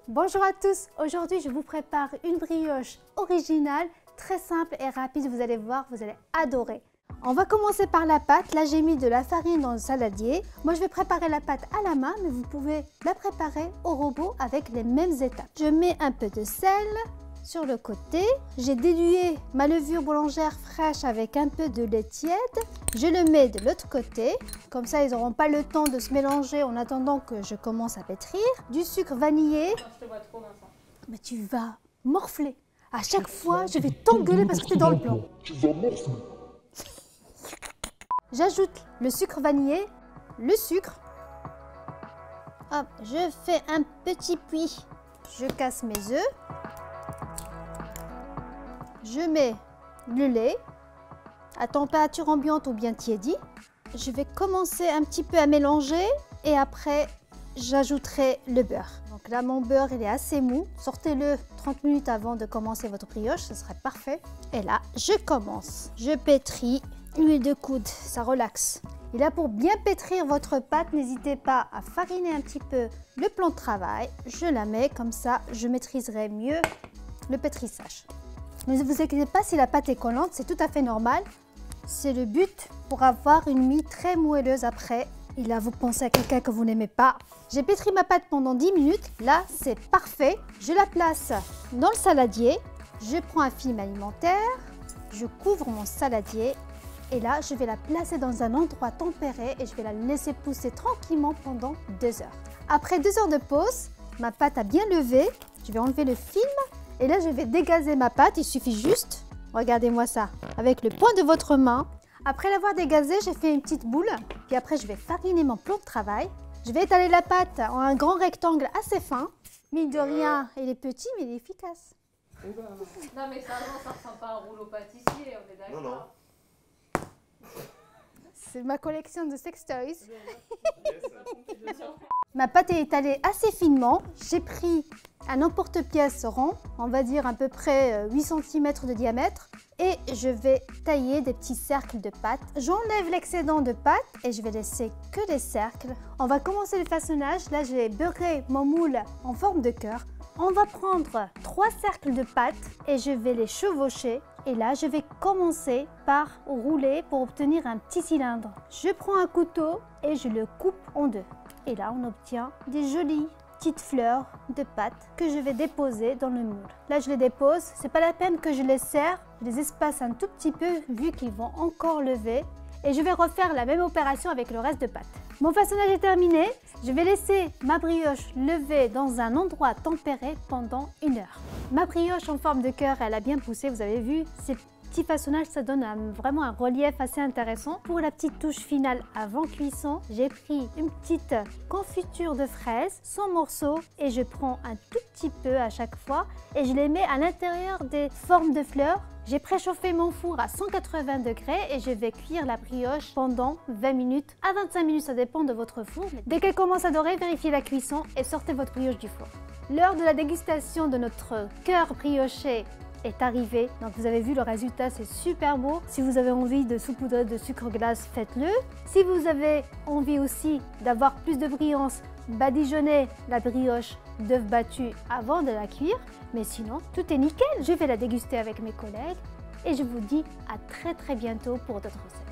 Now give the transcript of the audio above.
Bonjour à tous, aujourd'hui je vous prépare une brioche originale, très simple et rapide, vous allez voir, vous allez adorer. On va commencer par la pâte, là j'ai mis de la farine dans le saladier. Moi je vais préparer la pâte à la main, mais vous pouvez la préparer au robot avec les mêmes étapes. Je mets un peu de sel sur le côté, j'ai dilué ma levure boulangère fraîche avec un peu de lait tiède. Je le mets de l'autre côté, comme ça ils n'auront pas le temps de se mélanger en attendant que je commence à pétrir. Du sucre vanillé. Je te vois trop, Vincent. Mais tu vas morfler. À chaque fois, je vais t'engueuler parce que tu es dans le plan. Tu vas morfler. J'ajoute le sucre vanillé, le sucre. Hop, je fais un petit puits. Je casse mes œufs. Je mets le lait à température ambiante ou bien tiédie. Je vais commencer un petit peu à mélanger et après j'ajouterai le beurre. Donc là mon beurre il est assez mou. Sortez-le 30 minutes avant de commencer votre brioche, ce serait parfait. Et là je commence. Je pétris l'huile de coude, ça relaxe. Et là pour bien pétrir votre pâte, n'hésitez pas à fariner un petit peu le plan de travail. Je la mets comme ça, je maîtriserai mieux le pétrissage. Ne vous inquiétez pas si la pâte est collante, c'est tout à fait normal. C'est le but pour avoir une mie très moelleuse après. Et là, vous pensez à quelqu'un que vous n'aimez pas. J'ai pétri ma pâte pendant 10 minutes. Là, c'est parfait. Je la place dans le saladier. Je prends un film alimentaire. Je couvre mon saladier. Et là, je vais la placer dans un endroit tempéré et je vais la laisser pousser tranquillement pendant 2 heures. Après 2 heures de pause, ma pâte a bien levé. Je vais enlever le film. Et là, je vais dégazer ma pâte. Il suffit juste, regardez-moi ça, avec le point de votre main. Après l'avoir dégazée, j'ai fait une petite boule. Puis après, je vais fariner mon plan de travail. Je vais étaler la pâte en un grand rectangle assez fin. Mine de rien, il est petit, mais il est efficace. Non mais ça ressemble pas à un rouleau pâtissier, on est d'accord. Non. C'est ma collection de sex toys. Ma pâte est étalée assez finement. J'ai pris un emporte-pièce rond, on va dire à peu près 8 cm de diamètre. Et je vais tailler des petits cercles de pâte. J'enlève l'excédent de pâte et je vais laisser que les cercles. On va commencer le façonnage. Là, j'ai beurré mon moule en forme de cœur. On va prendre 3 cercles de pâte et je vais les chevaucher. Et là, je vais commencer par rouler pour obtenir un petit cylindre. Je prends un couteau et je le coupe en deux. Et là, on obtient des jolies petites fleurs de pâte que je vais déposer dans le moule. Là, je les dépose. C'est pas la peine que je les serre. Je les espace un tout petit peu vu qu'ils vont encore lever. Et je vais refaire la même opération avec le reste de pâte. Mon façonnage est terminé. Je vais laisser ma brioche lever dans un endroit tempéré pendant 1 heure. Ma brioche en forme de cœur, elle a bien poussé, vous avez vu. Ces petits façonnages, ça donne vraiment un relief assez intéressant. Pour la petite touche finale avant cuisson, j'ai pris une petite confiture de fraises, 100 morceaux, et je prends un tout petit peu à chaque fois et je les mets à l'intérieur des formes de fleurs. J'ai préchauffé mon four à 180 degrés et je vais cuire la brioche pendant 20 minutes à 25 minutes, ça dépend de votre four. Dès qu'elle commence à dorer, vérifiez la cuisson et sortez votre brioche du four. L'heure de la dégustation de notre cœur brioché est arrivée. Donc vous avez vu le résultat, c'est super beau. Si vous avez envie de saupoudrer de sucre glace, faites-le. Si vous avez envie aussi d'avoir plus de brillance, badigeonnez la brioche d'œuf battu avant de la cuire. Mais sinon, tout est nickel. Je vais la déguster avec mes collègues et je vous dis à très bientôt pour d'autres recettes.